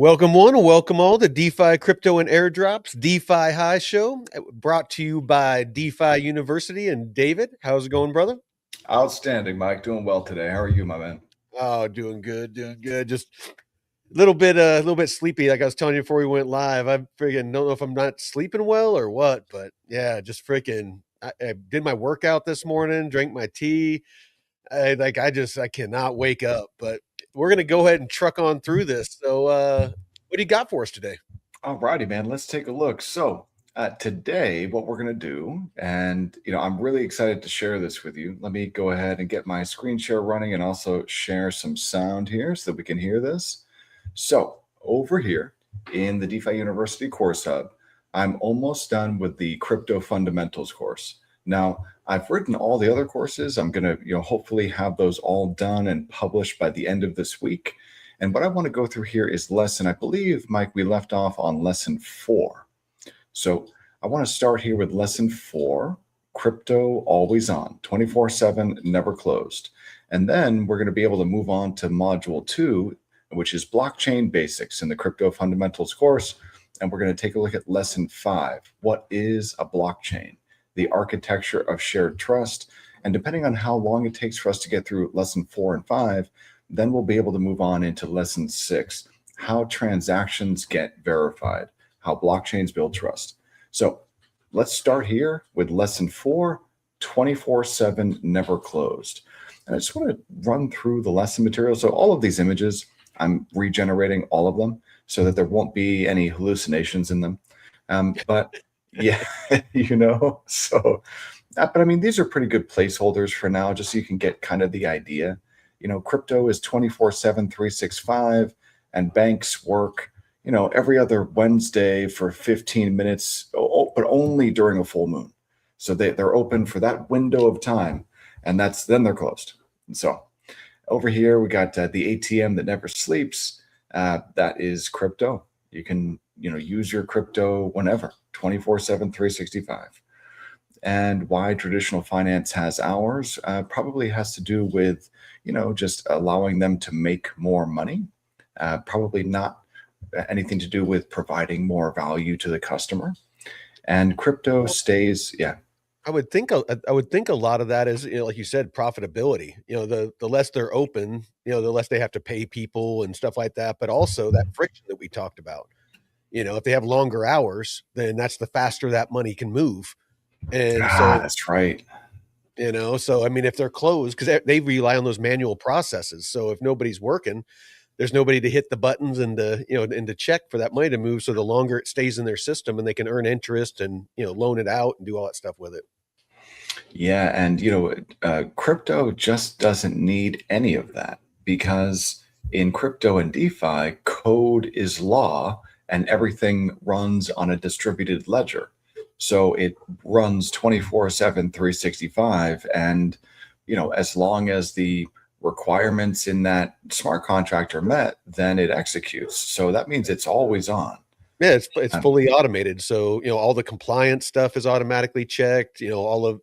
Welcome one, welcome all to DeFi Crypto and Airdrops DeFi High Show, brought to you by DeFi University. And David, how's it going, brother? Outstanding, Mike. Doing well today. How are you, my man? Oh, doing good, doing good. Just a little bit sleepy. Like I was telling you before we went live, I freaking don't know if I'm not sleeping well or what, but yeah, just freaking. I did my workout this morning, drank my tea. I cannot wake up. But we're gonna go ahead and truck on through this. So, what do you got for us today? All righty, man. Let's take a look. Today, what we're going to do, and I'm really excited to share this with you. Let me go ahead and get my screen share running and also share some sound here so that we can hear this. So, over here in the DeFi University course hub, I'm almost done with the crypto fundamentals course. Now, I've written all the other courses. I'm going to, hopefully have those all done and published by the end of this week. And what I want to go through here is I believe, Mike, we left off on lesson 4. So I want to start here with lesson 4, crypto always on, 24/7, never closed. And then we're going to be able to move on to module 2, which is blockchain basics in the crypto fundamentals course. And we're going to take a look at lesson 5. What is a blockchain? The architecture of shared trust. And depending on how long it takes for us to get through lesson 4 and 5, then we'll be able to move on into lesson 6, how transactions get verified, how blockchains build trust. So let's start here with lesson 4, 24/7, never closed. And I just want to run through the lesson material. So all of these images, I'm regenerating all of them so that there won't be any hallucinations in them. But yeah, but I mean, these are pretty good placeholders for now, just so you can get kind of the idea. Crypto is 24/7, 365, and banks work, every other Wednesday for 15 minutes, but only during a full moon. So they're open for that window of time, and then they're closed. And so over here, we got the ATM that never sleeps. That is crypto. You can, use your crypto whenever, 24/7, 365. And why traditional finance has hours probably has to do with, just allowing them to make more money. Probably not anything to do with providing more value to the customer. And crypto stays, yeah. I would think a lot of that is, like you said, profitability. The less they're open, the less they have to pay people and stuff like that. But also that friction that we talked about. If they have longer hours, then that's the faster that money can move. And so That's right. So I mean, if they're closed, because they rely on those manual processes. So if nobody's working, there's nobody to hit the buttons and to check for that money to move. So the longer it stays in their system, and they can earn interest and loan it out and do all that stuff with it. Yeah, and crypto just doesn't need any of that, because in crypto and DeFi, code is law, and everything runs on a distributed ledger. So it runs 24/7, 365. And, as long as the requirements in that smart contract are met, then it executes. So that means it's always on. Yeah, it's fully automated. So, all the compliance stuff is automatically checked, all of,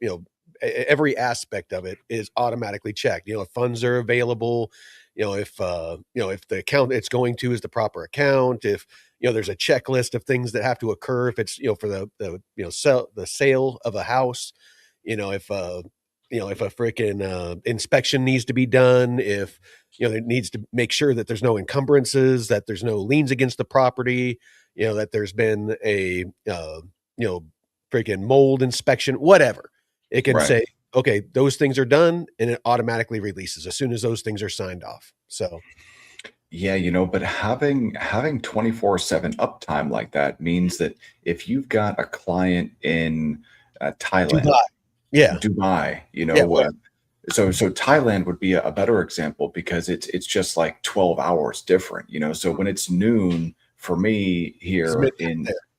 every aspect of it is automatically checked. If funds are available, if the account it's going to is the proper account, if there's a checklist of things that have to occur, if it's for the sale of a house, if a freaking inspection needs to be done, if it needs to make sure that there's no encumbrances, that there's no liens against the property, that there's been a freaking mold inspection, whatever. It can say, okay, those things are done, and it automatically releases as soon as those things are signed off. So yeah, but having 24/7 uptime like that means that if you've got a client in Thailand, Dubai, so Thailand would be a better example, because it's just like 12 hours different, so when it's noon for me here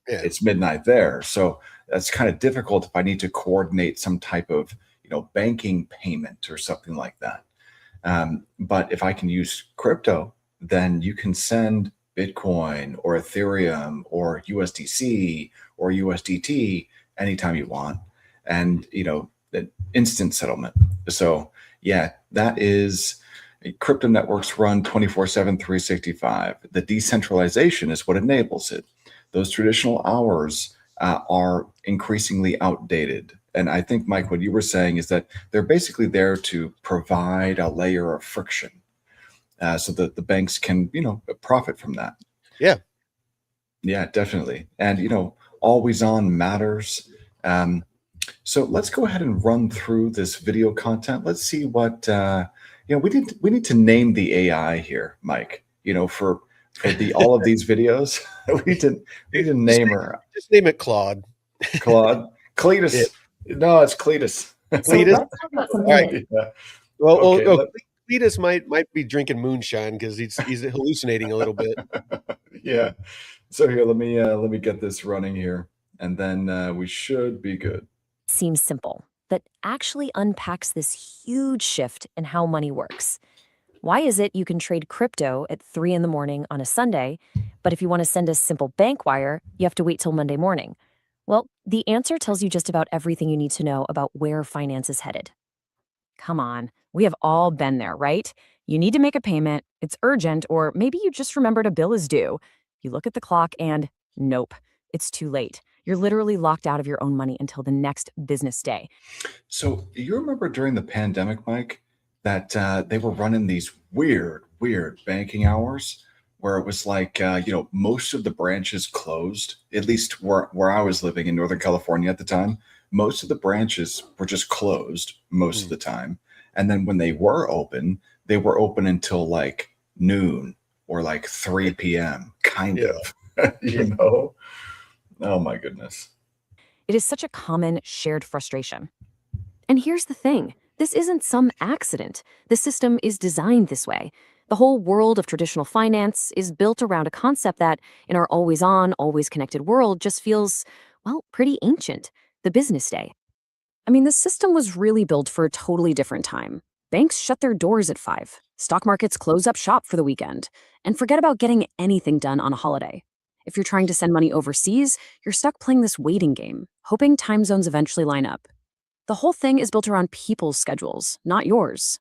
it's midnight there. So that's kind of difficult if I need to coordinate some type of banking payment or something like that. But if I can use crypto, then you can send Bitcoin or Ethereum or USDC or USDT anytime you want, and an instant settlement. So yeah, that is Crypto networks run 24/7, 365. The decentralization is what enables it. Those traditional hours are increasingly outdated. And I think, Mike, what you were saying is that they're basically there to provide a layer of friction so that the banks can, profit from that. Yeah. Yeah, definitely. And, always on matters. So let's go ahead and run through this video content. Let's see what we need to name the AI here, Mike. For the all of these videos, we need to Just name name, her just name it Claude. Claude. Yeah. Cletus. No, it's Cletus. So Cletus. let's talk about All something right. that Yeah. Well, Okay. Cletus might be drinking moonshine because he's hallucinating a little bit. Yeah. So here, let me get this running here, and then we should be good. seems simple, that actually unpacks this huge shift in how money works. Why is it you can trade crypto at 3 in the morning on a Sunday, but if you want to send a simple bank wire, you have to wait till Monday morning? Well, the answer tells you just about everything you need to know about where finance is headed. Come on, we have all been there, right? You need to make a payment, it's urgent, or maybe you just remembered a bill is due. You look at the clock and nope, it's too late. You're literally locked out of your own money until the next business day. So you remember during the pandemic, Mike, that they were running these weird banking hours where it was like, most of the branches closed, at least where I was living in Northern California at the time. Most of the branches were just closed most of Mm. the time. And then when they were open until like noon or like 3 p.m., kind Yeah. of, you know? Oh my goodness. It is such a common shared frustration. And here's the thing, this isn't some accident. The system is designed this way. The whole world of traditional finance is built around a concept that, in our always on, always connected world, just feels, well, pretty ancient: the business day. I mean, the system was really built for a totally different time. Banks shut their doors at 5, stock markets close up shop for the weekend, and forget about getting anything done on a holiday. If you're trying to send money overseas, you're stuck playing this waiting game, hoping time zones eventually line up. The whole thing is built around people's schedules, not yours.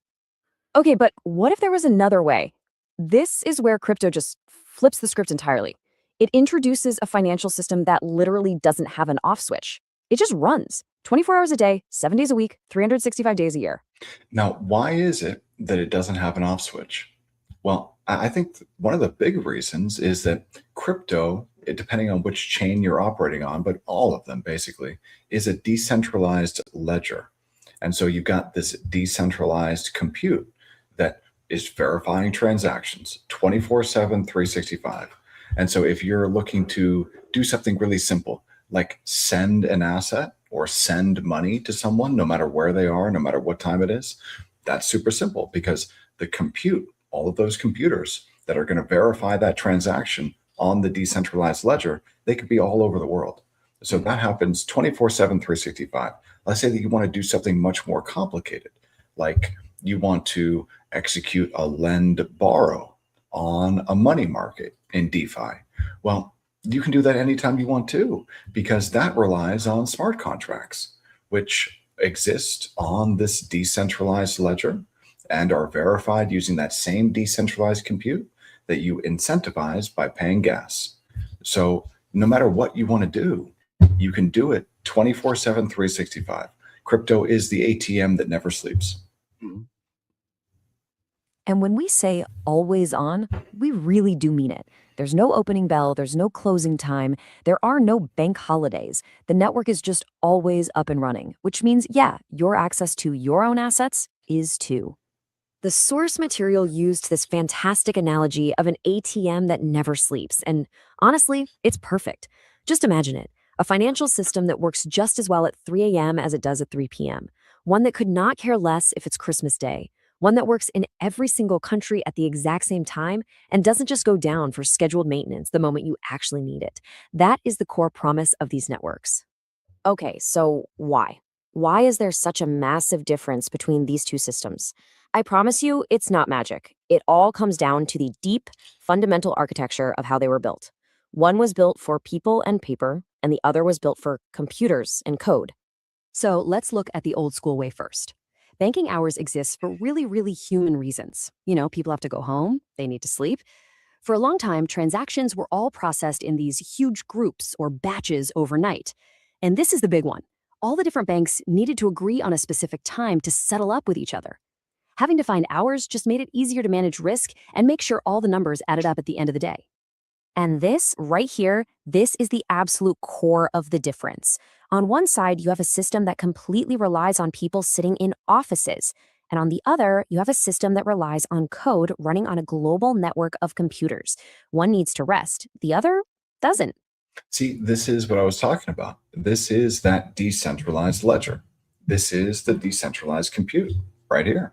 Okay, but what if there was another way? This is where crypto just flips the script entirely. It introduces a financial system that literally doesn't have an off switch. It just runs 24 hours a day, 7 days a week, 365 days a year. Now, why is it that it doesn't have an off switch? Well, I think one of the big reasons is that crypto, depending on which chain you're operating on, but all of them basically, is a decentralized ledger. And so you've got this decentralized compute that is verifying transactions 24/7, 365. And so if you're looking to do something really simple, like send an asset or send money to someone, no matter where they are, no matter what time it is, that's super simple because the compute, all of those computers that are going to verify that transaction on the decentralized ledger, they could be all over the world. So that happens 24/7, 365. Let's say that you want to do something much more complicated, like you want to execute a lend borrow on a money market in DeFi. Well, you can do that anytime you want to, because that relies on smart contracts, which exist on this decentralized ledger and are verified using that same decentralized compute that you incentivize by paying gas. So no matter what you want to do, you can do it 24/7, 365. Crypto is the ATM that never sleeps. Mhm. And when we say always on, we really do mean it. There's no opening bell, there's no closing time, there are no bank holidays. The network is just always up and running, which means, yeah, your access to your own assets is too. The source material used this fantastic analogy of an ATM that never sleeps, and honestly, it's perfect. Just imagine it: a financial system that works just as well at 3 a.m. as it does at 3 p.m., one that could not care less if it's Christmas Day, one that works in every single country at the exact same time and doesn't just go down for scheduled maintenance the moment you actually need it. That is the core promise of these networks. Okay, so why? Why is there such a massive difference between these two systems? I promise you, it's not magic. It all comes down to the deep, fundamental architecture of how they were built. One was built for people and paper, and the other was built for computers and code. So let's look at the old school way first. Banking hours exist for really, really human reasons. People have to go home, they need to sleep. For a long time, transactions were all processed in these huge groups or batches overnight. And this is the big one. All the different banks needed to agree on a specific time to settle up with each other. Having to find hours just made it easier to manage risk and make sure all the numbers added up at the end of the day. And this right here, this is the absolute core of the difference. On one side, you have a system that completely relies on people sitting in offices. And on the other, you have a system that relies on code running on a global network of computers. One needs to rest, the other doesn't. See, this is what I was talking about. This is that decentralized ledger. This is the decentralized compute right here.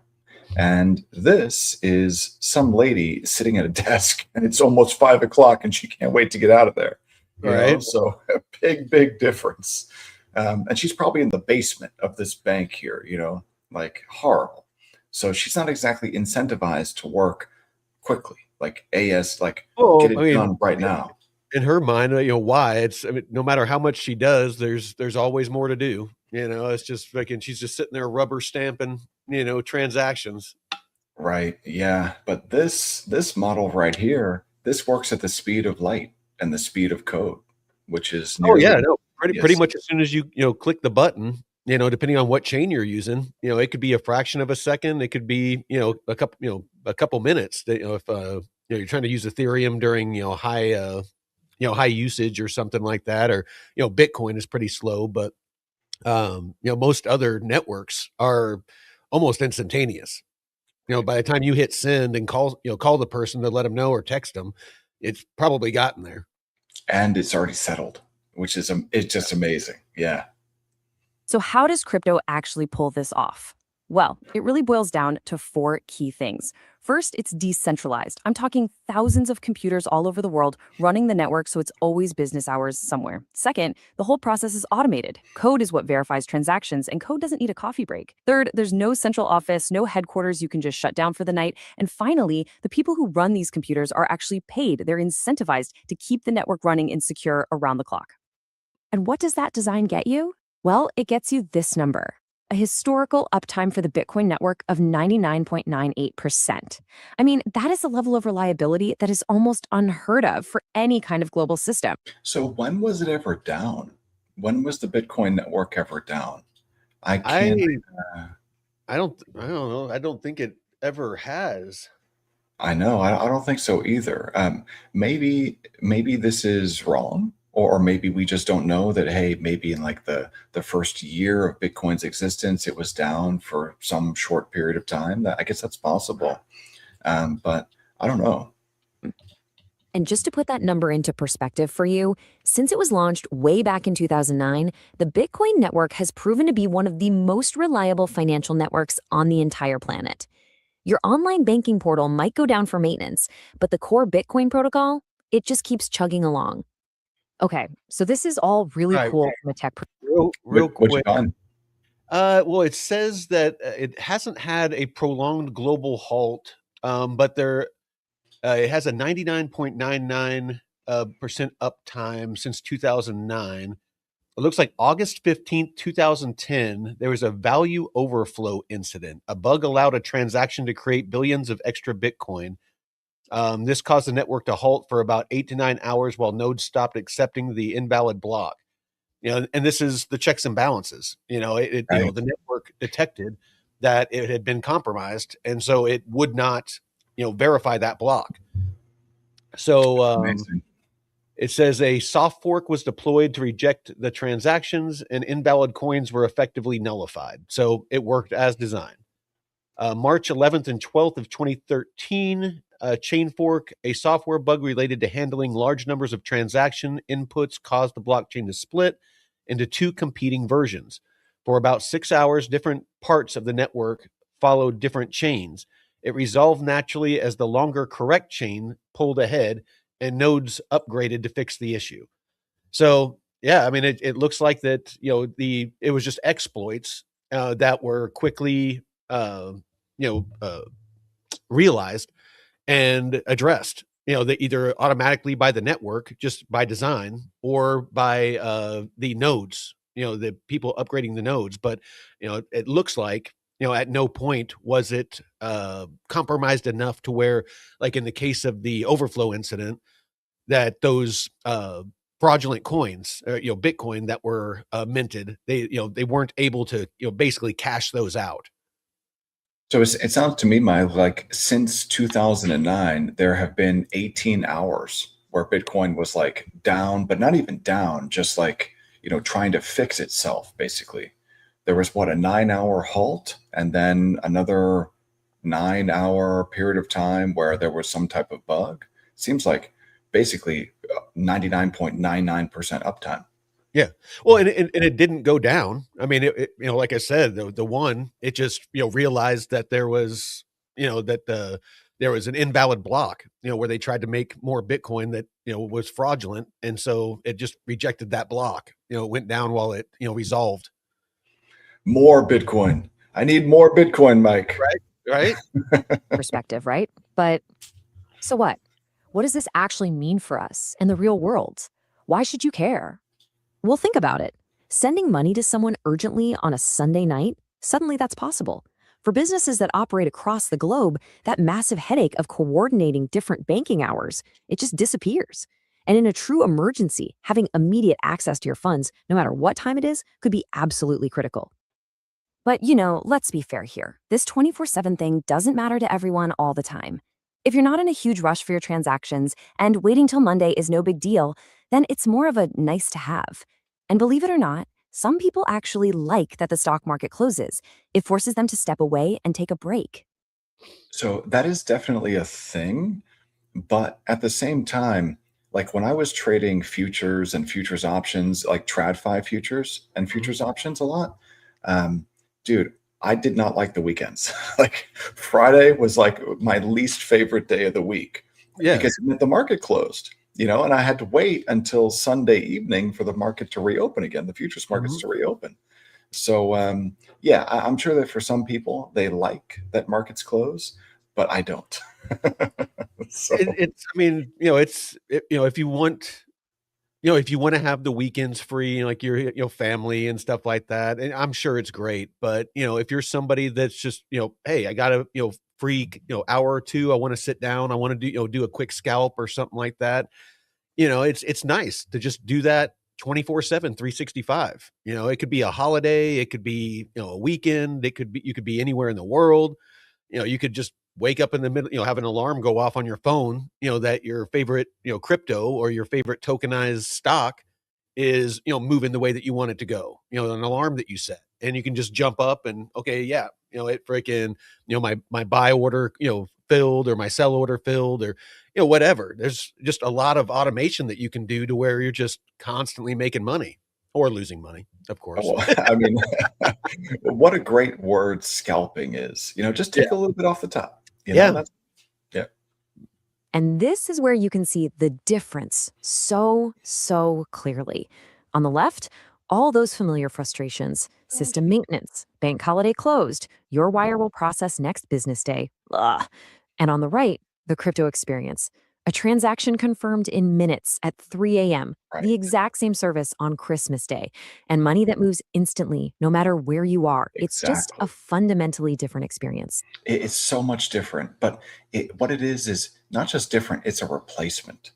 And this is some lady sitting at a desk, and it's almost 5 o'clock, and she can't wait to get out of there. Right. So a big difference. And she's probably in the basement of this bank here, like horrible. So she's not exactly incentivized to work quickly, like get it done right now. In her mind, why no matter how much she does, there's always more to do. It's just like, and she's just sitting there rubber stamping, transactions. Right. Yeah. But this model right here, this works at the speed of light and the speed of code, which is pretty much as soon as you click the button, depending on what chain you're using, it could be a fraction of a second, it could be a couple minutes. If you're trying to use Ethereum during high usage or something like that, or Bitcoin is pretty slow, but most other networks are almost instantaneous. By the time you hit send and call the person to let them know or text them, it's probably gotten there. And it's already settled, which is it's just amazing. Yeah. So how does crypto actually pull this off? Well, it really boils down to 4 key things. First, it's decentralized. I'm talking thousands of computers all over the world running the network, so it's always business hours somewhere. Second, the whole process is automated. Code is what verifies transactions, and code doesn't need a coffee break. Third, there's no central office, no headquarters you can just shut down for the night. And finally, the people who run these computers are actually paid. They're incentivized to keep the network running and secure around the clock. And what does that design get you? Well, it gets you this number. A historical uptime for the Bitcoin network of 99.98%. I mean, that is a level of reliability that is almost unheard of for any kind of global system. So when was it ever down? When was the Bitcoin network ever down? I don't know. I don't think it ever has. I know. I don't think so either. Maybe this is wrong. Or maybe we just don't know that, hey, maybe in like the first year of Bitcoin's existence, it was down for some short period of time. I guess that's possible. But I don't know. And just to put that number into perspective for you, since it was launched way back in 2009, the Bitcoin network has proven to be one of the most reliable financial networks on the entire planet. Your online banking portal might go down for maintenance, but the core Bitcoin protocol, it just keeps chugging along. Okay, so this is all really cool from a tech real quick. What you got? Well, it says that it hasn't had a prolonged global halt, but it has a 99.99% uptime since 2009. It looks like August 15th, 2010, there was a value overflow incident. A bug allowed a transaction to create billions of extra Bitcoin. This caused the network to halt for about 8 to 9 hours while nodes stopped accepting the invalid block. And this is the checks and balances. The network detected that it had been compromised, and so it would not, verify that block. So it says a soft fork was deployed to reject the transactions, and invalid coins were effectively nullified. So it worked as designed. March 11th and 12th of 2013. Chain fork, a software bug related to handling large numbers of transaction inputs caused the blockchain to split into 2 competing versions. For about 6 hours, different parts of the network followed different chains. It resolved naturally as the longer correct chain pulled ahead and nodes upgraded to fix the issue. So, yeah, I mean, it looks like that, it was just exploits that were quickly, realized and addressed, that either automatically by the network, just by design, or by the nodes, the people upgrading the nodes. But, it looks like at no point was it compromised enough to where, like in the case of the overflow incident, that those fraudulent coins, Bitcoin that were minted, they weren't able to, basically cash those out. So it sounds to me, Mike, like since 2009, there have been 18 hours where Bitcoin was like down, but not even down, just like, trying to fix itself, basically. There was what, a 9-hour halt and then another 9-hour period of time where there was some type of bug. Seems like basically 99.99% uptime. Yeah. Well, and it didn't go down. I mean, like I said, the one, it just, realized that there was, there was an invalid block, where they tried to make more Bitcoin that, was fraudulent. And so it just rejected that block, it went down while it, resolved. More Bitcoin. I need more Bitcoin, Mike. Right. Perspective, right? But so what? What does this actually mean for us in the real world? Why should you care? Well, think about it. Sending money to someone urgently on a Sunday night, suddenly that's possible. For businesses that operate across the globe, that massive headache of coordinating different banking hours, it just disappears. And in a true emergency, having immediate access to your funds, no matter what time it is, could be absolutely critical. But, let's be fair here. This 24/7 thing doesn't matter to everyone all the time. If you're not in a huge rush for your transactions and waiting till Monday is no big deal, then it's more of a nice to have. And believe it or not, some people actually like that the stock market closes. It forces them to step away and take a break. So that is definitely a thing. But at the same time, like when I was trading futures and futures options, like TradFi futures and Mhm. futures options a lot, um, dude, I did not like the weekends. Like Friday was like my least favorite day of the week Yeah. because it meant the market closed, and I had to wait until Sunday evening for the market to reopen again, the futures markets Mhm. to reopen. So, yeah, I'm sure that for some people, they like that markets close, but I don't. So, I mean, if you want, if you wanna have the weekends free, like your, family and stuff like that, and I'm sure it's great, but, if you're somebody that's just, "Hey, I got a, free, hour or 2, I wanna sit down, I wanna do a quick scalp or something like that," it's nice to just do that 24/7, 365. It could be a holiday, it could be, a weekend, you could be anywhere in the world. You could just wake up in the middle, have an alarm go off on your phone, that your favorite, crypto or your favorite tokenized stock is, moving the way that you want it to go, an alarm that you set. And you can just jump up and, okay, yeah, it freaking, my buy order, filled, or my sell order filled, or, whatever. There's just a lot of automation that you can do to where you're just constantly making money or losing money, of course. well, I mean, what a great word scalping is. Just Yeah. take a little bit off the top. Yeah. That's yeah, And this is where you can see the difference so clearly. On the left, all those familiar frustrations: system maintenance, bank holiday closed, your wire will process next business day. Ugh. And on the right, the crypto experience: a transaction confirmed in minutes at 3 a.m., right. the exact same service on Christmas Day, and money that moves instantly, no matter where you are. It's just a Exactly. fundamentally different experience. It's so much different, but what it is not just different, it's a replacement.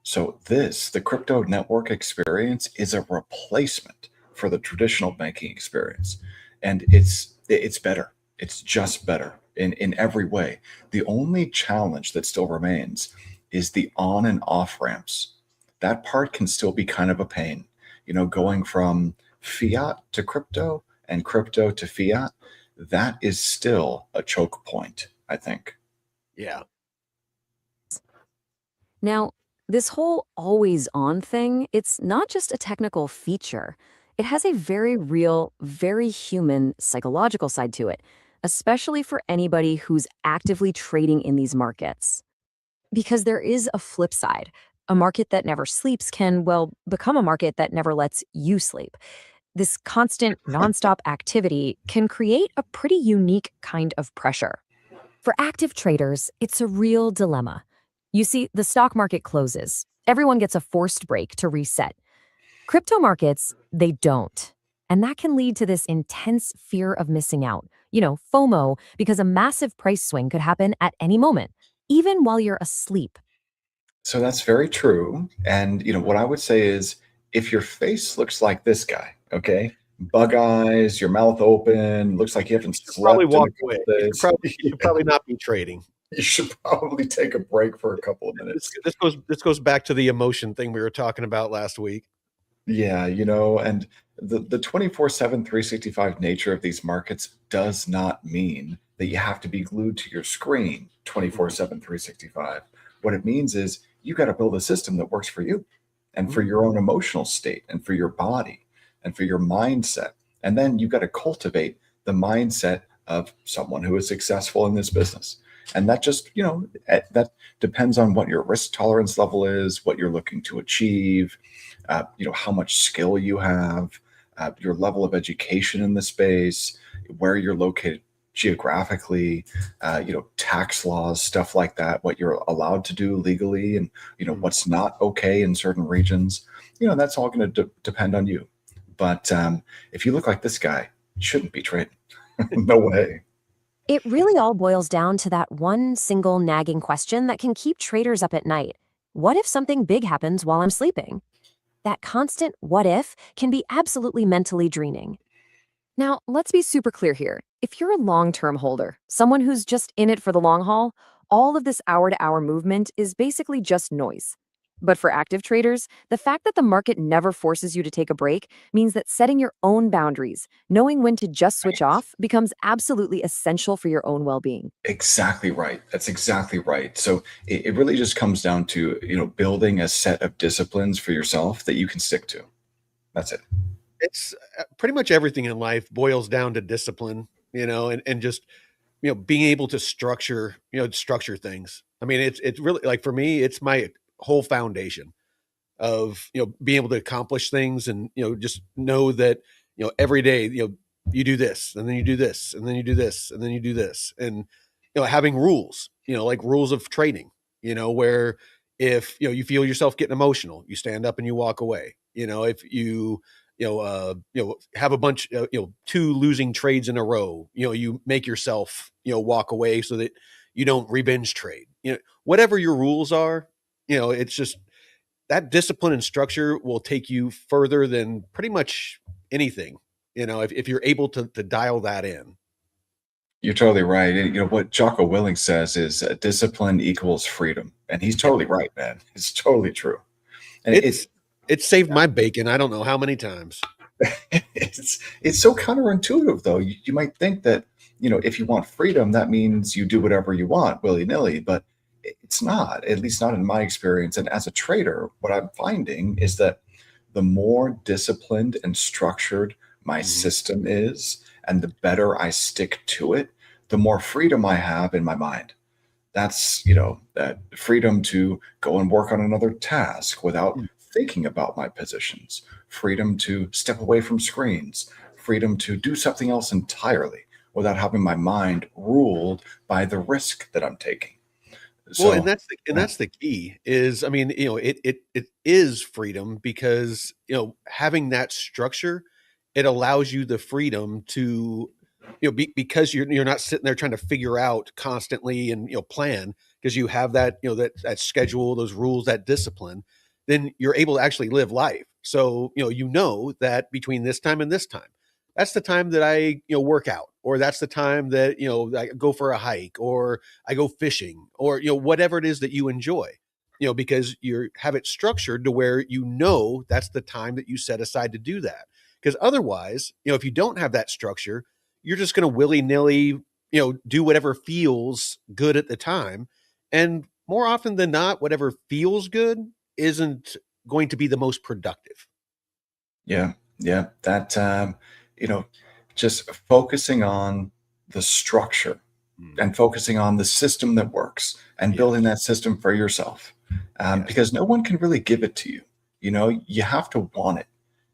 So the crypto network experience is a replacement for the traditional banking experience. And it's better. It's just better in every way. The only challenge that still remains is the on and off ramps. That part can still be kind of a pain, going from fiat to crypto and crypto to fiat. That is still a choke point, I think. Yeah. Now, this whole always on thing, it's not just a technical feature. It has a very real, very human psychological side to it, especially for anybody who's actively trading in these markets. Because there is a flip side. A market that never sleeps can, well, become a market that never lets you sleep. This constant, nonstop activity can create a pretty unique kind of pressure. For active traders, it's a real dilemma. You see, the stock market closes. Everyone gets a forced break to reset. Crypto markets, they don't. And that can lead to this intense fear of missing out. FOMO, because a massive price swing could happen at any moment, even while you're asleep. So that's very true. And what I would say is if your face looks like this guy, okay, bug eyes, your mouth open, looks like you haven't You should probably slept in walk a away. couple days, You should probably not be trading. you should probably take a break for a couple of This minutes. this goes back to the emotion thing we were talking about last week. Yeah, and the 24/7, 365 nature of these markets does not mean that you have to be glued to your screen Mhm, 24/7, 365. What it means is you got to build a system that works for you and mhm, for your own emotional state and for your body and for your mindset. And then you got to cultivate the mindset of someone who is successful in this business. And that just, that depends on what your risk tolerance level is, what you're looking to achieve, how much skill you have, your level of education in the space, where you're located geographically, tax laws, stuff like that, what you're allowed to do legally, and mhm. what's not okay in certain regions. That's all going to depend on you. But if you look like this guy, you shouldn't be trading. No way. It really all boils down to that one single nagging question that can keep traders up at night. What if something big happens while I'm sleeping? That constant what if can be absolutely mentally draining. Now, let's be super clear here. If you're a long term holder, someone who's just in it for the long haul, all of this hour to hour movement is basically just noise. But for active traders, the fact that the market never forces you to take a break means that setting your own boundaries, knowing when to just switch off, becomes absolutely essential for your own well being. Exactly right. That's exactly right. So it really just comes down to, building a set of disciplines for yourself that you can stick to. That's it. It's pretty much everything in life boils down to discipline, and just being able to structure things. I mean, it's really like for me, it's my whole foundation of being able to accomplish things, and just know that every day you do this, and then you do this, and then you do this, and then you do this, and having rules, like rules of trading, where if you feel yourself getting emotional, you stand up and you walk away. If have a bunch, two losing trades in a row, you make yourself walk away so that you don't re-binge trade. Whatever your rules are, it's just that discipline and structure will take you further than pretty much anything, if you're able to dial that in. You're totally right. And, what Jocko Willing says is discipline equals freedom. And he's Yep. totally right, man. It's totally true. And It's it's saved my bacon, I don't know how many times. it's so counterintuitive, though. You might think that, if you want freedom, that means you do whatever you want willy nilly, but it's not, at least not in my experience. And as a trader, what I'm finding is that the more disciplined and structured my Mhm. system is, and the better I stick to it, the more freedom I have in my mind. That's, that freedom to go and work on another task without Mm. thinking about my positions, freedom to step away from screens, freedom to do something else entirely without having my mind ruled by the risk that I'm taking. Well, and So, yeah, that's the key is, I mean, it is freedom because, having that structure, it allows you the freedom to, because you're not sitting there trying to figure out constantly and, plan because you have that, that schedule, those rules, that discipline, then you're able to actually live life. So, that between this time and this time, that's the time that I, work out, or that's the time that, I go for a hike, or I go fishing, or whatever it is that you enjoy. Because you have it structured to where that's the time that you set aside to do that. Because otherwise, if you don't have that structure, you're just going to willy nilly, do whatever feels good at the time, and more often than not, whatever feels good isn't going to be the most productive. yeah, yeah, that, you know, just focusing on the structure Mm. and focusing on the system that works and building Yes, that system for yourself, yes. because no one can really give it to you. You have to want it.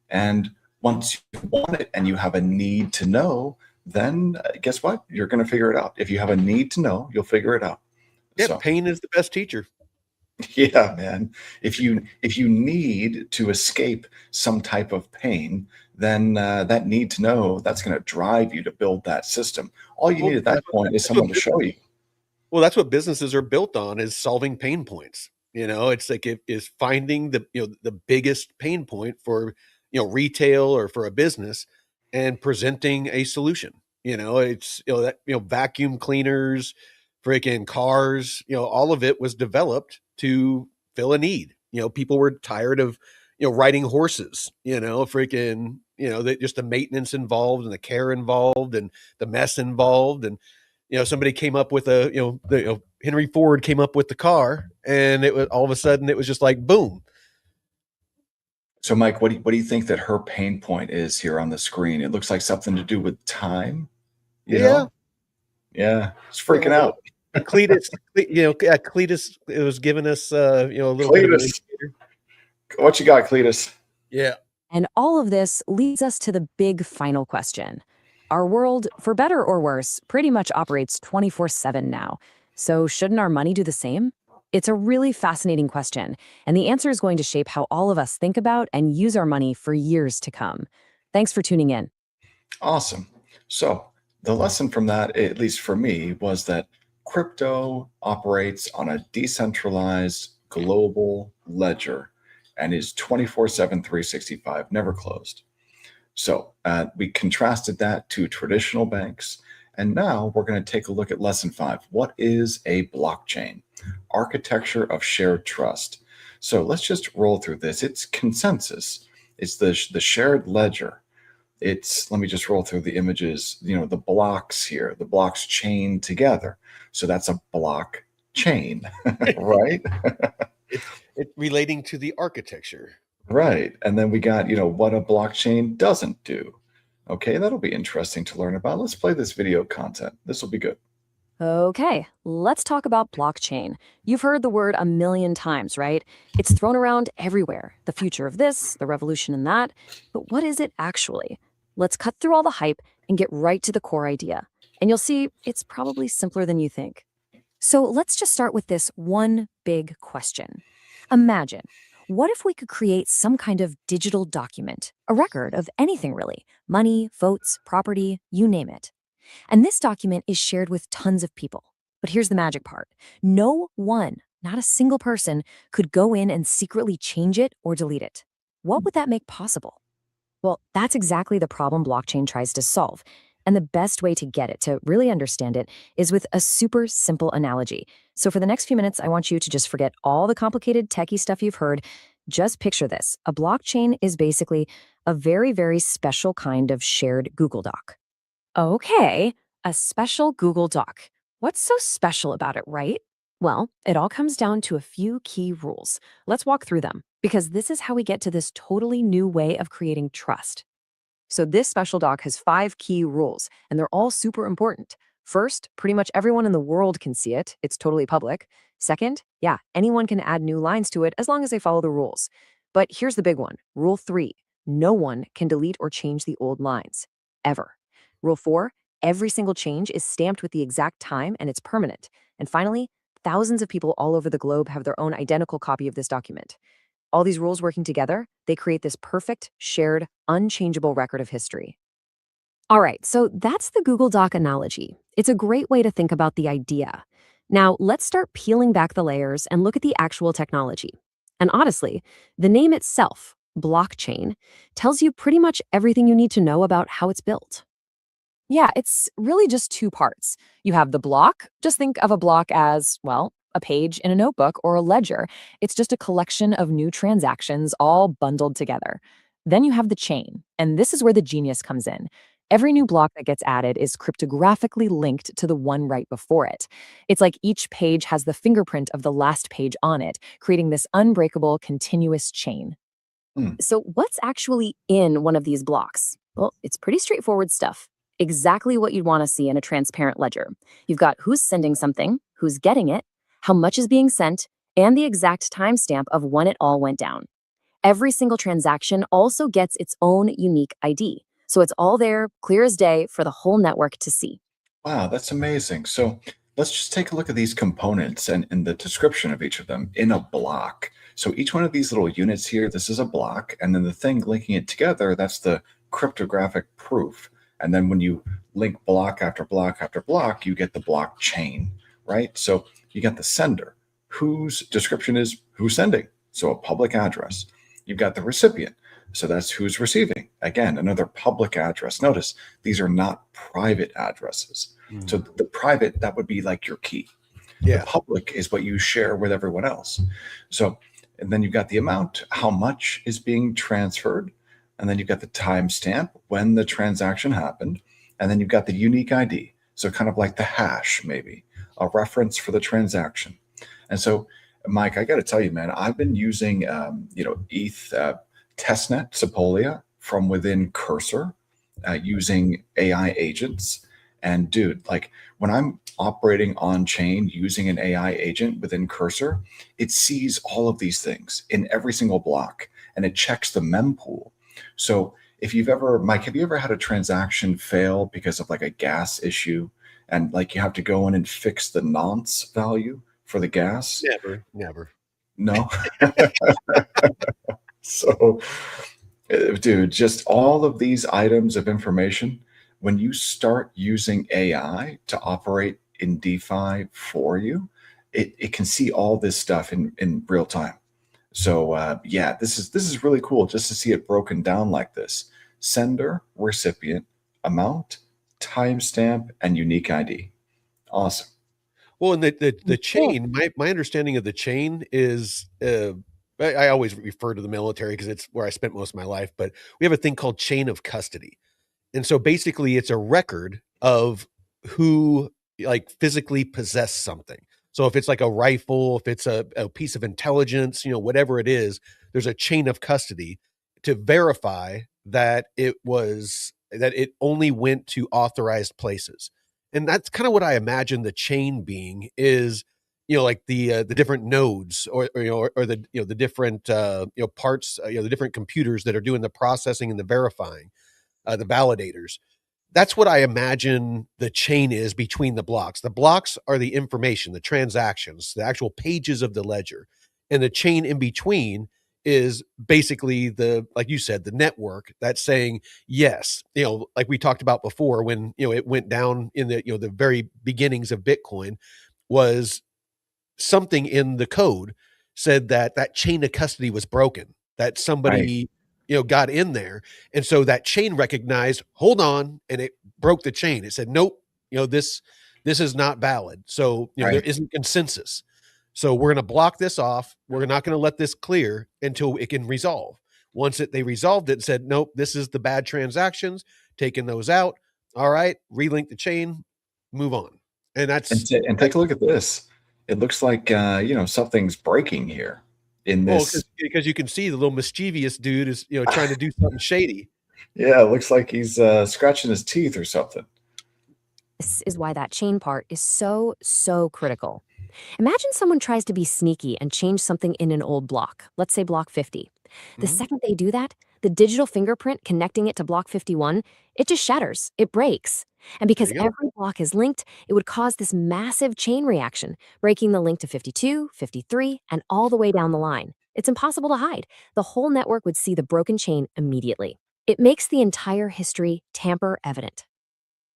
And once you want it and you have a need to know, then guess what? You're going to figure it out. If you have a need to know, you'll figure it out. Yeah, So, pain is the best teacher. yeah, man. If you need to escape some type of pain, then that need to know, that's going to drive you to build that system. All you Well, need at that point is that's what someone to show you. Well, that's what businesses are built on, is solving pain points. It's like it is finding the biggest pain point for, retail or for a business, and presenting a solution. It's, that, vacuum cleaners, freaking cars, all of it was developed to fill a need. People were tired of, riding horses, freaking, just the maintenance involved and the care involved and the mess involved. And somebody came up with Henry Ford came up with the car, and it was all of a sudden it was just like boom. So, Mike, what do you think that her pain point is here on the screen? It looks like something to do with time. You Yeah. know, yeah, it's freaking out. Cletus, Cletus, it was giving us a little bit of an Cletus, indicator. what you got, Cletus? Yeah. And all of this leads us to the big final question. Our world, for better or worse, pretty much operates 24/7 now. So shouldn't our money do the same? It's a really fascinating question, and the answer is going to shape how all of us think about and use our money for years to come. Thanks for tuning in. Awesome. So the lesson from that, at least for me, was that crypto operates on a decentralized global ledger and is 24/7, 365, never closed. So we contrasted that to traditional banks. And now we're going to take a look at lesson 5. What is a blockchain? Architecture of shared trust. So let's just roll through this. It's consensus. It's the shared ledger. Let me just roll through the images, the blocks here, the blocks chained together. So that's a block chain, right? It's relating to the architecture. Right. And then we got, what a blockchain doesn't do. Okay, that'll be interesting to learn about. Let's play this video content. This will be good. Okay, let's talk about blockchain. You've heard the word a million times, right? It's thrown around everywhere. The future of this, the revolution in that. But what is it actually? Let's cut through all the hype and get right to the core idea. And you'll see it's probably simpler than you think. So let's just start with this one big question. Imagine, what if we could create some kind of digital document, a record of anything really, money, votes, property, you name it. And this document is shared with tons of people. But here's the magic part. No one, not a single person, could go in and secretly change it or delete it. What would that make possible? Well, that's exactly the problem blockchain tries to solve. And the best way to get it, to really understand it, is with a super simple analogy. So for the next few minutes, I want you to just forget all the complicated techie stuff you've heard. Just picture this. A blockchain is basically a very, very special kind of shared Google Doc. Okay, a special Google Doc. What's so special about it, right? Well, it all comes down to a few key rules. Let's walk through them, because this is how we get to this totally new way of creating trust. So this special doc has 5 key rules, and they're all super important. First, pretty much everyone in the world can see it. It's totally public. Second, yeah, anyone can add new lines to it as long as they follow the rules. But here's the big one. Rule 3, no one can delete or change the old lines, ever. Rule 4, every single change is stamped with the exact time and it's permanent. And finally, thousands of people all over the globe have their own identical copy of this document. All these rules working together, they create this perfect, shared, unchangeable record of history. All right, so that's the Google Doc analogy. It's a great way to think about the idea. Now, let's start peeling back the layers and look at the actual technology. And honestly, the name itself, blockchain, tells you pretty much everything you need to know about how it's built. Yeah, it's really just 2 parts. You have the block. Just think of a block as, well, a page in a notebook or a ledger. It's just a collection of new transactions all bundled together. Then you have the chain, and this is where the genius comes in. Every new block that gets added is cryptographically linked to the one right before it. It's like each page has the fingerprint of the last page on it, creating this unbreakable, continuous chain. Hmm. So what's actually in one of these blocks? Well, it's pretty straightforward stuff. Exactly what you'd want to see in a transparent ledger. You've got who's sending something, who's getting it, how much is being sent, and the exact timestamp of when it all went down. Every single transaction also gets its own unique ID. So it's all there, clear as day, for the whole network to see. Wow, that's amazing. So let's just take a look at these components and the description of each of them in a block. So each one of these little units here, this is a block, and then the thing linking it together, that's the cryptographic proof. And then when you link block after block after block, you get the blockchain, right? So you got the sender, whose description is who's sending. So a public address. You've got the recipient. So that's who's receiving. Again, another public address. Notice these are not private addresses. So the private, that would be like your key. The public is what you share with everyone else. So, and then you've got the amount, how much is being transferred. And then you've got the timestamp when the transaction happened. And then you've got the unique ID. So kind of like the hash, maybe a reference for the transaction. And so, Mike, I got to tell you, man, I've been using, ETH testnet Sepolia from within Cursor, using AI agents. And dude, like when I'm operating on chain using an AI agent within Cursor, it sees all of these things in every single block and it checks the mempool. So if you've ever, Mike, have you ever had a transaction fail because of like a gas issue and like you have to go in and fix the nonce value for the gas? Never. No. So, dude, just all of these items of information, when you start using AI to operate in DeFi for you, it can see all this stuff in real time. So yeah, this is really cool just to see it broken down like this: sender, recipient, amount, timestamp, and unique ID. Awesome. Well, and the chain, my understanding of the chain is, I always refer to the military because it's where I spent most of my life, but we have a thing called chain of custody. And so basically it's a record of who like physically possessed something. So if it's like a rifle, if it's a piece of intelligence, whatever it is, there's a chain of custody to verify that it only went to authorized places. And that's kind of what I imagine the chain being is, like the different nodes or the, the different, parts, the different computers that are doing the processing and the verifying, the validators. That's what I imagine the chain is between the blocks. The blocks are the information, the transactions, the actual pages of the ledger. And the chain in between is basically like you said, the network that's saying, yes, like we talked about before when, it went down in the very beginnings of Bitcoin, was something in the code said that chain of custody was broken, that somebody, got in there. And so that chain recognized, hold on, and it broke the chain. It said, nope, this is not valid. So, there isn't consensus. So we're going to block this off. We're not going to let this clear until it can resolve. Once they resolved it and said, nope, this is the bad transactions, taking those out. All right, relink the chain, move on. And take a look at this. It looks like, something's breaking here in this. Because you can see the little mischievous dude is, trying to do something shady. Yeah, it looks like he's scratching his teeth or something. This is why that chain part is so, so critical. Imagine someone tries to be sneaky and change something in an old block, let's say block 50. The second they do that, the digital fingerprint connecting it to block 51, it just shatters, it breaks. And because every block is linked, it would cause this massive chain reaction, breaking the link to 52, 53, and all the way down the line. It's impossible to hide. The whole network would see the broken chain immediately. It makes the entire history tamper evident.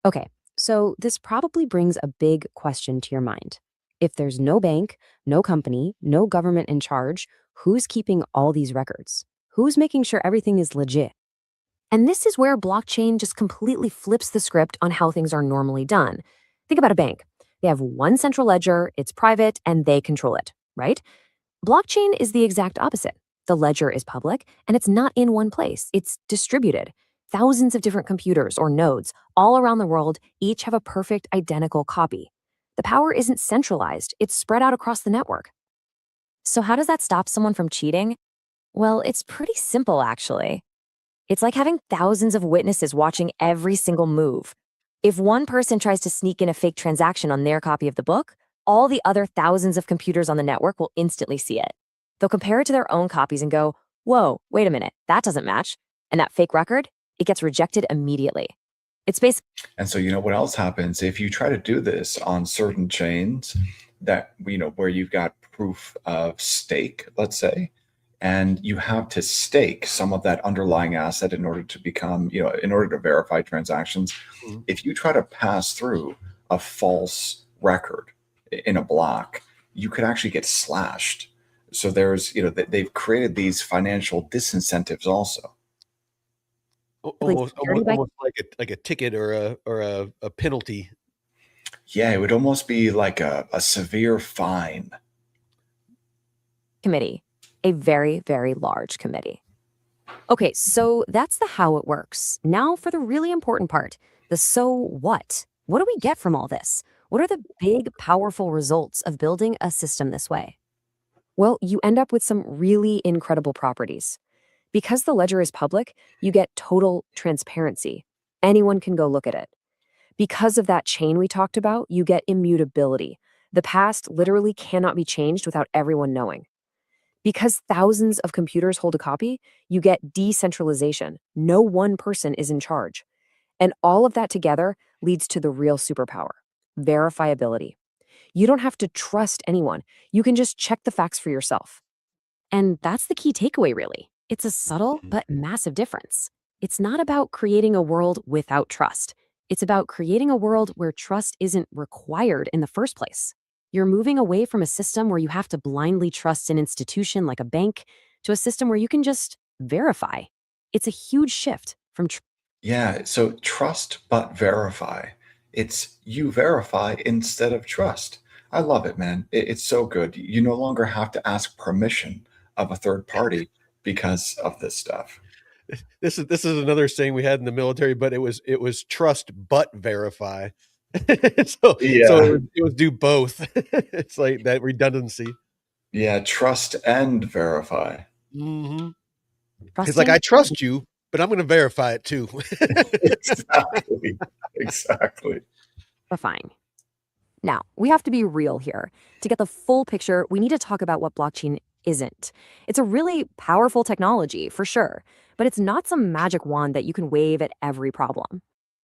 Okay, so this probably brings a big question to your mind. If there's no bank, no company, no government in charge, who's keeping all these records? Who's making sure everything is legit? And this is where blockchain just completely flips the script on how things are normally done. Think about a bank. They have one central ledger, it's private, and they control it, right? Blockchain is the exact opposite. The ledger is public, and it's not in one place. It's distributed. Thousands of different computers or nodes all around the world each have a perfect identical copy. The power isn't centralized, it's spread out across the network. So how does that stop someone from cheating? Well, it's pretty simple, actually. It's like having thousands of witnesses watching every single move. If one person tries to sneak in a fake transaction on their copy of the book, all the other thousands of computers on the network will instantly see it. They'll compare it to their own copies and go, whoa, wait a minute, that doesn't match. And that fake record, it gets rejected immediately. It's basically. And so, what else happens if you try to do this on certain chains that, where you've got proof of stake, let's say, and you have to stake some of that underlying asset in order to become, in order to verify transactions. Mhm. If you try to pass through a false record in a block, you could actually get slashed. So there's, they've created these financial disincentives also. Really Almost, security by almost like a ticket or a penalty. Yeah, it would almost be like a severe fine. committee, a very, very large committee. Okay, so that's the how it works. Now for the really important part, the so what. What do we get from all this? What are the big, powerful results of building a system this way? Well, you end up with some really incredible properties. Because the ledger is public, you get total transparency. Anyone can go look at it. Because of that chain we talked about, you get immutability. The past literally cannot be changed without everyone knowing. Because thousands of computers hold a copy, you get decentralization. No one person is in charge. And all of that together leads to the real superpower: verifiability. You don't have to trust anyone. You can just check the facts for yourself. And that's the key takeaway, really. It's a subtle Mhm. but massive difference. It's not about creating a world without trust. It's about creating a world where trust isn't required in the first place. You're moving away from a system where you have to blindly trust an institution like a bank to a system where you can just verify. It's a huge shift from Yeah, so trust but verify. It's you verify instead of trust. I love it, man. It's so good. You no longer have to ask permission of a third party because of this stuff. This is another saying we had in the military, but it was trust but verify. So Yeah. it was do both. It's like that redundancy. Yeah, trust and verify. Mhm. It's like, trusting "I trust you, but I'm gonna verify it too." Exactly. Exactly. verifying. Now, we have to be real here. To get the full picture, we need to talk about what blockchain isn't. It's a really powerful technology, for sure, but it's not some magic wand that you can wave at every problem.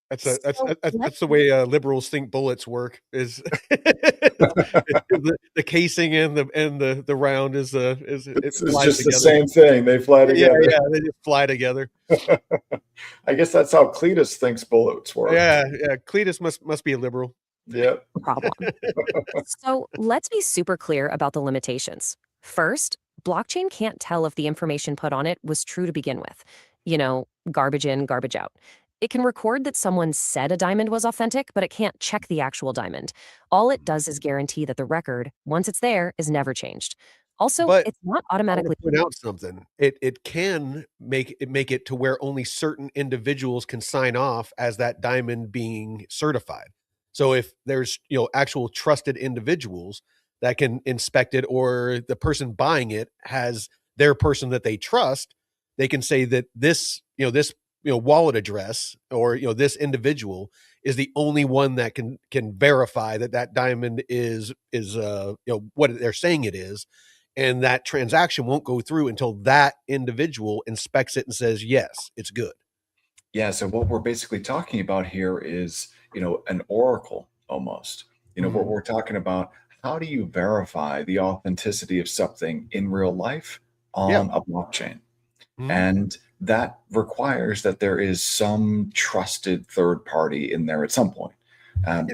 That's a that's So that's let's that's the way, liberals think bullets work is the casing and the round it It's flies just the together. same thing. They fly Yeah, together. yeah, they just fly together. I guess that's how Cletus thinks bullets work. Yeah, yeah, Cletus must be a liberal. Yep. problem. So let's be super clear about the limitations. First, blockchain can't tell if the information put on it was true to begin with. Garbage in, garbage out. It can record that someone said a diamond was authentic, but it can't check the actual diamond. All it does is guarantee that the record, once it's there, is never changed. Also, But it's not I wanna automatically. point out something. It can make it to where only certain individuals can sign off as that diamond being certified. So if there's, actual trusted individuals that can inspect it, or the person buying it has their person that they trust, they can say that this wallet address, or, this individual is the only one that can verify that that diamond is what they're saying it is, and that transaction won't go through until that individual inspects it and says, "Yes, it's good." Yeah, so what we're basically talking about here is, an oracle almost. What Mhm. we're talking about, how do you verify the authenticity of something in real life Yeah. on a blockchain? Mhm. And that requires that there is some trusted third party in there at some point. Um,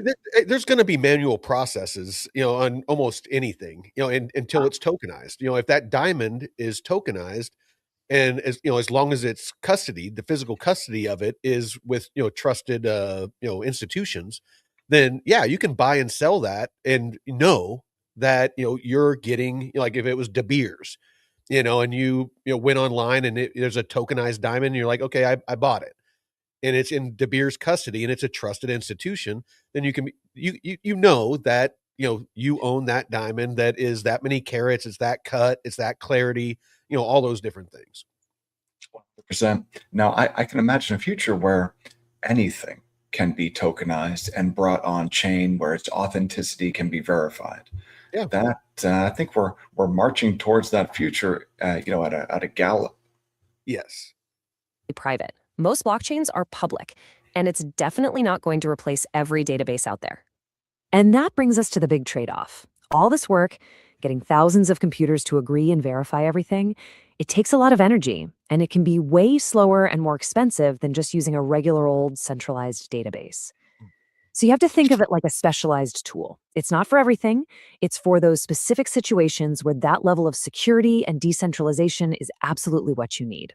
There's gonna be manual processes, on almost anything, until it's tokenized. If that diamond is tokenized, and as long as it's custody, the physical custody of it is with, trusted, institutions, then yeah, you can buy and sell that and know that, you're getting, like if it was De Beers, and went online and there's a tokenized diamond, and you're like, okay, I bought it, and it's in De Beers custody and it's a trusted institution, then you know that, you own that diamond that is that many carats, it's that cut, it's that clarity, all those different things. percent. Now, I can imagine a future where anything can be tokenized and brought on chain where its authenticity can be verified. Yeah. That I think we're marching towards that future, at a gallop. Yes. Private. Most blockchains are public, and it's definitely not going to replace every database out there. And that brings us to the big trade off. All this work, getting thousands of computers to agree and verify everything, It takes a lot of energy, and it can be way slower and more expensive than just using a regular old centralized database. So you have to think of it like a specialized tool. It's not for everything, it's for those specific situations where that level of security and decentralization is absolutely what you need.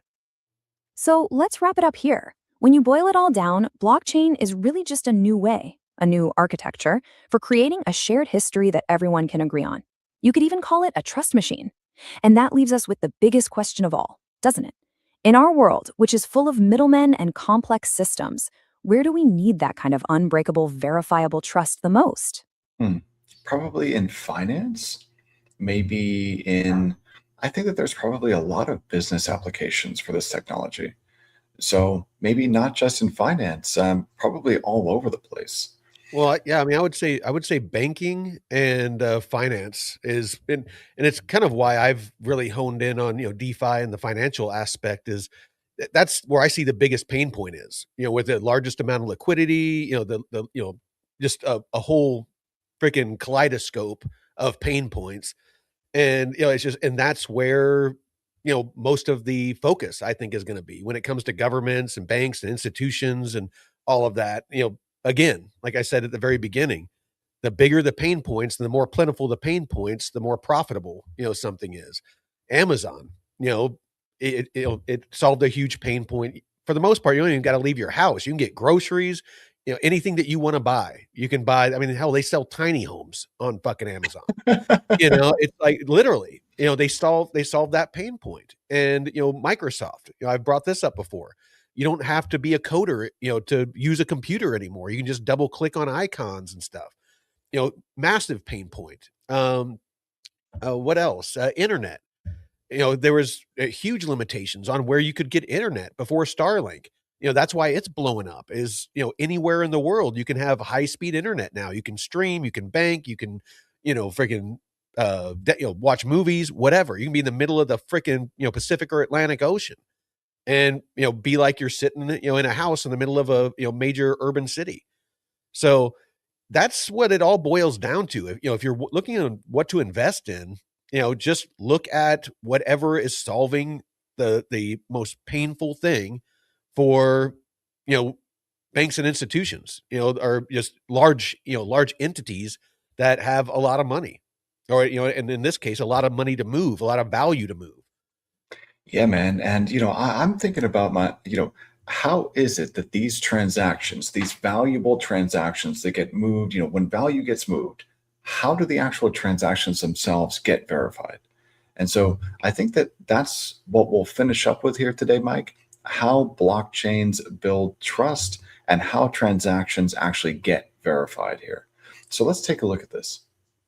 So let's wrap it up here. When you boil it all down, blockchain is really just a new way, a new architecture for creating a shared history that everyone can agree on. You could even call it a trust machine. And that leaves us with the biggest question of all, doesn't it? In our world, which is full of middlemen and complex systems, where do we need that kind of unbreakable, verifiable trust the most? Hmm. Probably in finance, maybe in, I think that there's probably a lot of business applications for this technology. So maybe not just in finance, probably all over the place. Well, yeah, I mean, I would say banking and finance is, and it's kind of why I've really honed in on DeFi and the financial aspect is that's where I see the biggest pain point is with the largest amount of liquidity, the just a whole freaking kaleidoscope of pain points. And, it's just and that's where, most of the focus, I think, is gonna be when it comes to governments and banks and institutions and all of that. Again, like I said at the very beginning, the bigger the pain points and the more plentiful the pain points, the more profitable, something is. Amazon, it solved a huge pain point. For the most part, you don't even gotta leave your house. You can get groceries, anything that you wanna buy. You can buy I mean, hell, they sell tiny homes on fucking Amazon. It's like literally, they solve that pain point. And, Microsoft, I've brought this up before. You don't have to be a coder, to use a computer anymore. You can just double click on icons and stuff. Massive pain point. What else? Internet. There was huge limitations on where you could get internet before Starlink. That's why it's blowing up is, anywhere in the world you can have high speed internet now. You can stream, you can bank, you can, freaking watch movies, whatever. You can be in the middle of the freaking, Pacific or Atlantic Ocean and, be like you're sitting, in a house in the middle of a, major urban city. So that's what it all boils down to. If you're looking at what to invest in, just look at whatever is solving the most painful thing for, you know, banks and institutions, or just large entities that have a lot of money or, and in this case, a lot of money to move, a lot of value to move. Yeah, man. And, I'm thinking about how is it that these transactions, these valuable transactions that get moved, when value gets moved, how do the actual transactions themselves get verified? And so I think that that's what we'll finish up with here today, Mike, how blockchains build trust and how transactions actually get verified here. So let's take a look at this.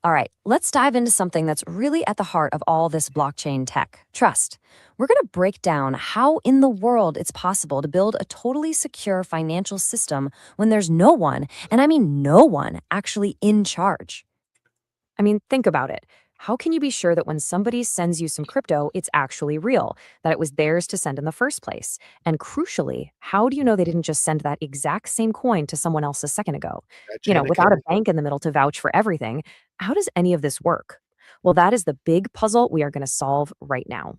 All right, let's dive into something that's really at the heart of all this blockchain tech, trust. We're going to break down how in the world it's possible to build a totally secure financial system when there's no one, and I mean no one, actually in charge. I mean, think about it. How can you be sure that when somebody sends you some crypto, it's actually real, that it was theirs to send in the first place? And crucially, how do you know they didn't just send that exact same coin to someone else a second ago? That chain of Without a custody. bank in the middle to vouch for everything, how does any of this work? Well, that is the big puzzle we are going to solve right now.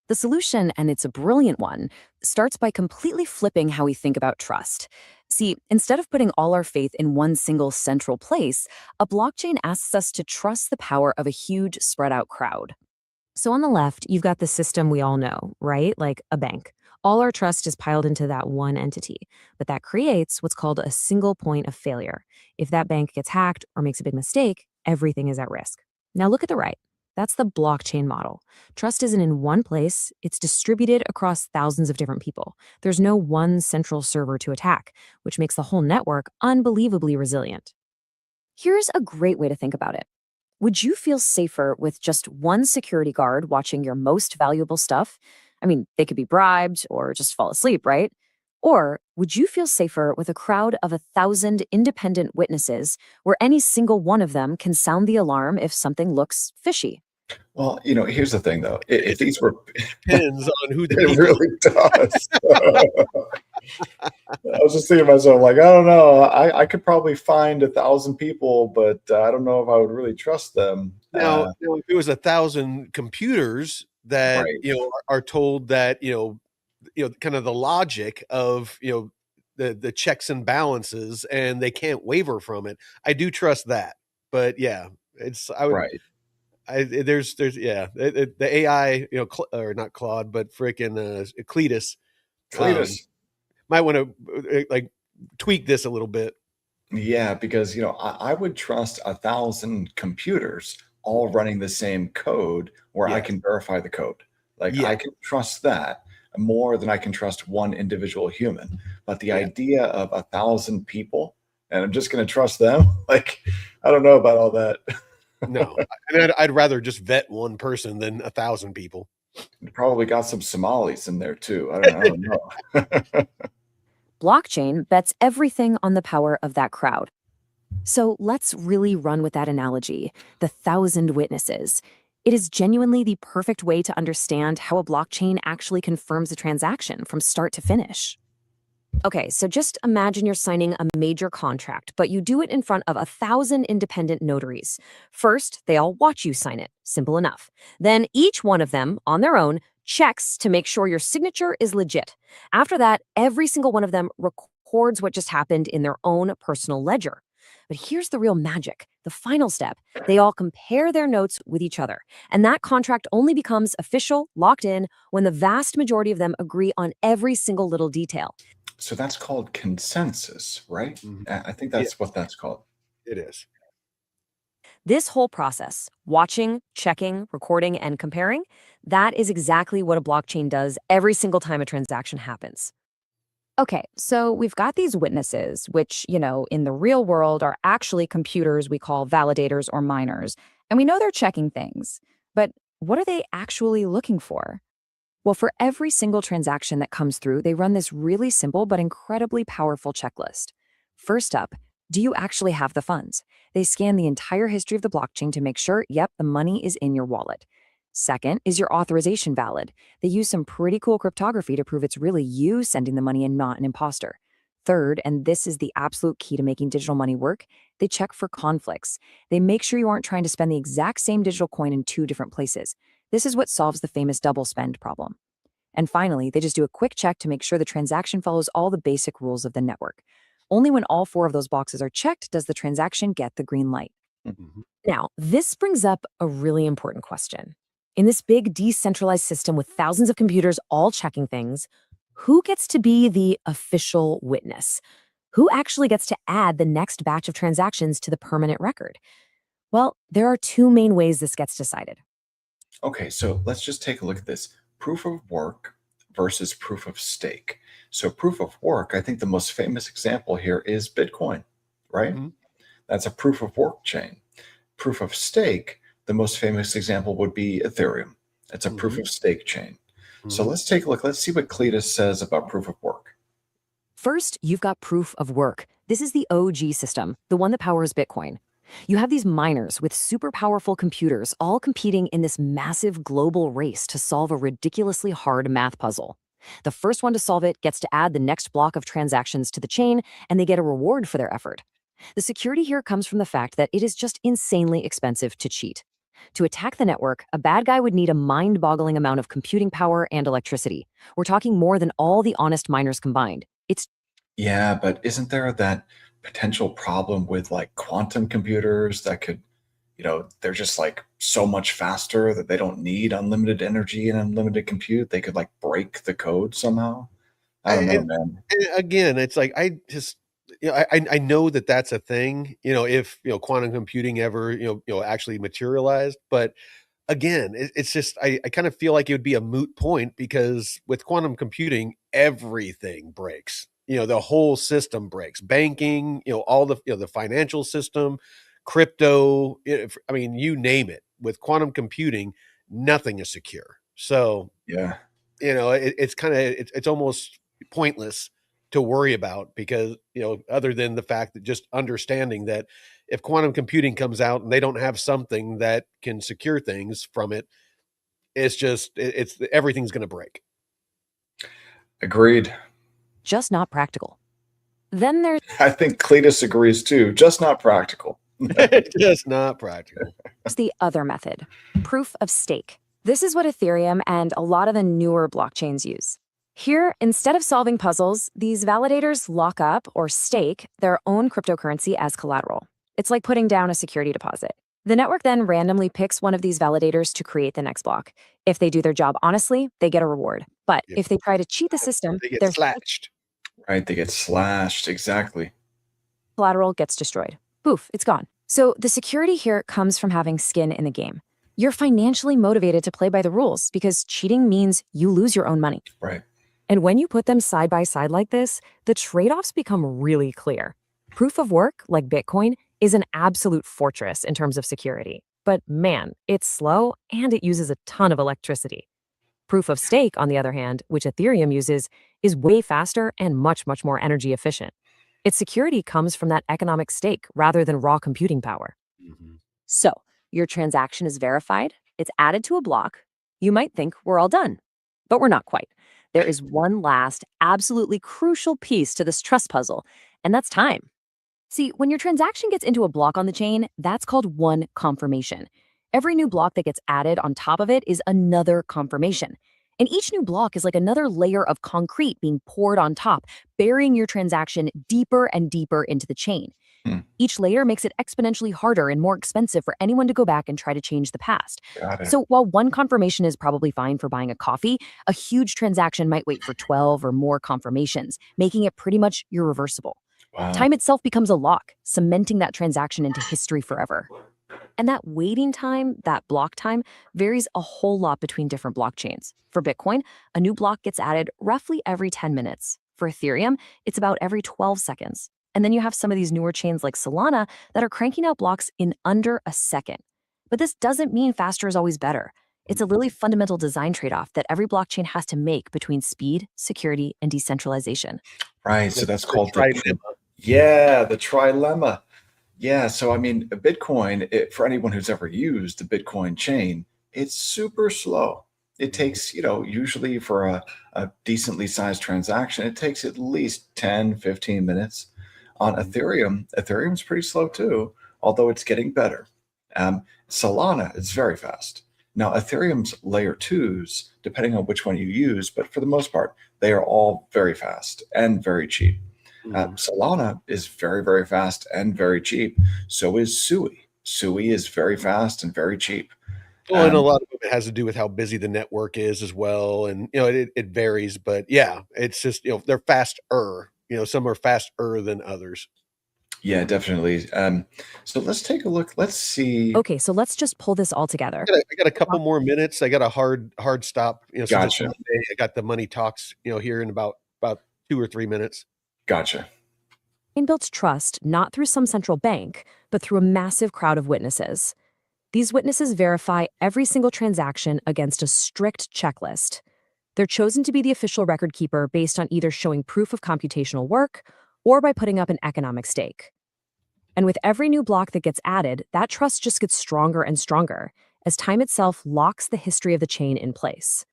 The solution, and it's a brilliant one, starts by completely flipping how we think about trust. See, instead of putting all our faith in one single central place, a blockchain asks us to trust the power of a huge, spread out crowd. So on the left, you've got the system we all know, right? Like a bank. All our trust is piled into that one entity, but that creates what's called a single point of failure. If that bank gets hacked or makes a big mistake, everything is at risk. Now look at the right. That's the blockchain model. Trust isn't in one place, it's distributed across thousands of different people. There's no one central server to attack, which makes the whole network unbelievably resilient. Here's a great way to think about it. Would you feel safer with just one security guard watching your most valuable stuff? I mean, they could be bribed or just fall asleep, right? Or would you feel safer with a crowd of 1,000 independent witnesses where any single one of them can sound the alarm if something looks fishy? Well, here's the thing though. If It these were, depends on who the it people really does. I was just thinking to myself, like, I don't know. I could probably find 1,000 people, but I don't know if I would really trust them. now, if it was 1,000 computers, that, Right. are told that, kind of the logic of, the checks and balances, and they can't waver from it. I do trust that. But yeah, it's I would Right. I there's yeah, the AI, or not Claude, but freaking Cletus, um, Cletus. might want to like tweak this a little bit. Yeah, because I would trust 1,000 computers all running the same code where I Yes. can verify the code. Like Yeah. I can trust that more than I can trust one individual human. But the Yeah. idea of 1,000 people, and I'm just going to trust them, like I don't know about all that. No. I mean, I'd rather just vet one person than 1,000 people. Probably got some Somalis in there too. I don't know. Blockchain bets everything on the power of that crowd. So let's really run with that analogy, the 1,000 witnesses. It is genuinely the perfect way to understand how a blockchain actually confirms a transaction from start to finish. Okay, so just imagine you're signing a major contract, but you do it in front of 1,000 independent notaries. First, they all watch you sign it. Simple enough. Then each one of them, on their own, checks to make sure your signature is legit. After that, every single one of them records what just happened in their own personal ledger. But here's the real magic, the final step. They all compare their notes with each other. And that contract only becomes official, locked in, when the vast majority of them agree on every single little detail. So that's called consensus, right? Mhm. I think Yeah, that's what that's called. it is. This whole process, watching, checking, recording, and comparing, that is exactly what a blockchain does every single time a transaction happens. Okay, so we've got these witnesses, which, in the real world are actually computers we call validators or miners, and we know they're checking things. But what are they actually looking for? Well, for every single transaction that comes through, they run this really simple but incredibly powerful checklist. First up, do you actually have the funds? They scan the entire history of the blockchain to make sure, yep, the money is in your wallet. Second, is your authorization valid? They use some pretty cool cryptography to prove it's really you sending the money and not an imposter. Third, and this is the absolute key to making digital money work, they check for conflicts. They make sure you aren't trying to spend the exact same digital coin in two different places. This is what solves the famous double spend problem. And finally, they just do a quick check to make sure the transaction follows all the basic rules of the network. Only when all four of those boxes are checked does the transaction get the green light. Mhm. Now, this brings up a really important question. In this big decentralized system with thousands of computers all checking things, who gets to be the official witness? Who actually gets to add the next batch of transactions to the permanent record? Well, there are two main ways this gets decided. Okay, so let's just take a look at this proof of work versus proof of stake. So, proof of work, I think the most famous example here is Bitcoin, right? Mhm. That's a proof of work chain. Proof of stake, the most famous example would be Ethereum. It's a proof Mhm. of stake chain. So, Mhm. let's take a look. Let's see what Cletus says about proof of work. First, you've got proof of work. This is the OG system, the one that powers Bitcoin. You have these miners with super powerful computers all competing in this massive global race to solve a ridiculously hard math puzzle. The first one to solve it gets to add the next block of transactions to the chain, and they get a reward for their effort. The security here comes from the fact that it is just insanely expensive to cheat. To attack the network, a bad guy would need a mind-boggling amount of computing power and electricity. We're talking more than all the honest miners combined. It's Yeah, but isn't there that potential problem with like quantum computers that could, they're just like so much faster that they don't need unlimited energy and unlimited compute? They could like break the code somehow. I don't know, And man. again, it's like, I just, I know that that's a thing, if, quantum computing ever, actually materialized. But again, it's just, I kind of feel like it would be a moot point, because with quantum computing, everything breaks. The whole system breaks. Banking, all the, the financial system, crypto, I mean, you name it. With quantum computing, nothing is secure. So, Yeah. it's kind of, it's almost pointless to worry about, because, other than the fact that just understanding that if quantum computing comes out and they don't have something that can secure things from it, it's just, it's everything's going to break. Agreed. just not practical. Then there's I think Cletus agrees too. Just not practical. It's just not practical. the other method, proof of stake. This is what Ethereum and a lot of the newer blockchains use. Here, instead of solving puzzles, these validators lock up or stake their own cryptocurrency as collateral. It's like putting down a security deposit. The network then randomly picks one of these validators to create the next block. If they do their job honestly, they get a reward. But Yeah. if they try to cheat the system, They get their slashed. Right, they get slashed, exactly. collateral gets destroyed. Poof, it's gone. So the security here comes from having skin in the game. You're financially motivated to play by the rules because cheating means you lose your own money. Right. And when you put them side by side like this, the trade-offs become really clear. Proof of work, like Bitcoin, is an absolute fortress in terms of security. But man, it's slow and it uses a ton of electricity. Proof of stake, on the other hand, which Ethereum uses, is way faster and much, much more energy efficient. Its security comes from that economic stake rather than raw computing power. Mhm. So, your transaction is verified, it's added to a block. You might think we're all done, but we're not quite. There is one last, absolutely crucial piece to this trust puzzle, and that's time. See, when your transaction gets into a block on the chain, that's called one confirmation. Every new block that gets added on top of it is another confirmation. And each new block is like another layer of concrete being poured on top, burying your transaction deeper and deeper into the chain. Hmm. Each layer makes it exponentially harder and more expensive for anyone to go back and try to change the past. Got it. So while one confirmation is probably fine for buying a coffee, a huge transaction might wait for 12 or more confirmations, making it pretty much irreversible. Wow. Time itself becomes a lock, cementing that transaction into history forever. And that waiting time, that block time, varies a whole lot between different blockchains. For Bitcoin, a new block gets added roughly every 10 minutes. For Ethereum, it's about every 12 seconds. And then you have some of these newer chains like Solana that are cranking out blocks in under a second. But this doesn't mean faster is always better. It's a really fundamental design trade-off that every blockchain has to make between speed, security, and decentralization. Right. So that's The called the trilemma. the trilemma. Yeah. So I mean, Bitcoin, for anyone who's ever used the Bitcoin chain, it's super slow. It takes, usually for a decently sized transaction, it takes at least 10, 15 minutes. On Ethereum, Ethereum's pretty slow too, although it's getting better. Solana is very fast. Now, Ethereum's layer twos, depending on which one you use, but for the most part, they are all very fast and very cheap. Solana is very, very fast and very cheap. So is Sui. Sui is very fast and very cheap. Well, and a lot of it has to do with how busy the network is as well, and it varies. But yeah, it's just they're faster. Some are faster than others. Yeah, definitely. So let's take a look. Let's see. Okay, so let's just pull this all together. I got a couple more minutes. I got a hard stop. Since it's Gotcha. Monday, I got the money talks. Here in about 2 or 3 minutes. Gotcha. Blockchain builds trust not through some central bank, but through a massive crowd of witnesses. These witnesses verify every single transaction against a strict checklist. They're chosen to be the official record keeper based on either showing proof of computational work or by putting up an economic stake. And with every new block that gets added, that trust just gets stronger and stronger as time itself locks the history of the chain in place.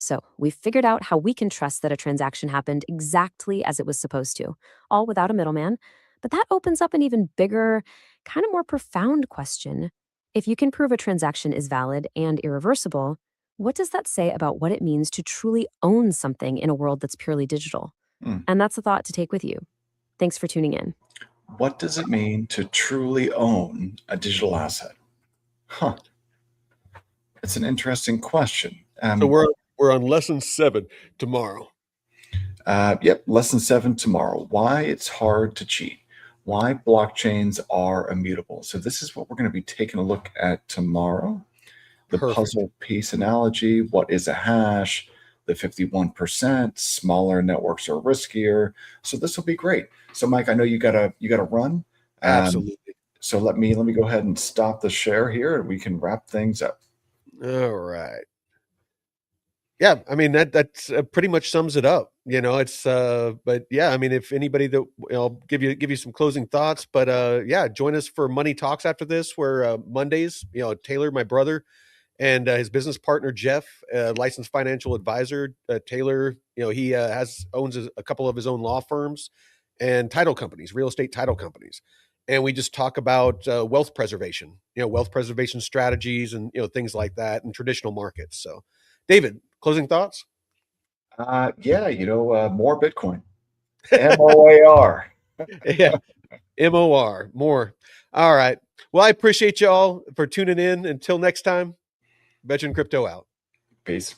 So we've figured out how we can trust that a transaction happened exactly as it was supposed to, all without a middleman. But that opens up an even bigger, kind of more profound question. If you can prove a transaction is valid and irreversible, what does that say about what it means to truly own something in a world that's purely digital? And that's a thought to take with you. Thanks for tuning in. What does it mean to truly own a digital asset? Huh. It's an interesting question. So we're on lesson 7 tomorrow. Yep, lesson 7 tomorrow. Why it's hard to cheat. Why blockchains are immutable. So this is what we're going to be taking a look at tomorrow. The Perfect. puzzle piece analogy. What is a hash? The 51%. Smaller networks are riskier. So this will be great. So Mike, I know you gotta run. Absolutely. So let me go ahead and stop the share here, and we can wrap things up. All right. Yeah, I mean that's pretty much sums it up. It's but yeah, I mean if anybody that I'll give you some closing thoughts, but yeah, join us for Money Talks after this, where Mondays, Taylor, my brother, and his business partner Jeff, licensed financial advisor. Taylor, he owns a couple of his own law firms and title companies, real estate title companies. and we just talk about wealth preservation, wealth preservation strategies and, things like that in traditional markets. So, David, closing thoughts? Yeah, more Bitcoin. MOAR. Yeah, MOR, more. All right. Well, I appreciate you all for tuning in. Until next time, Veteran Crypto out. Peace.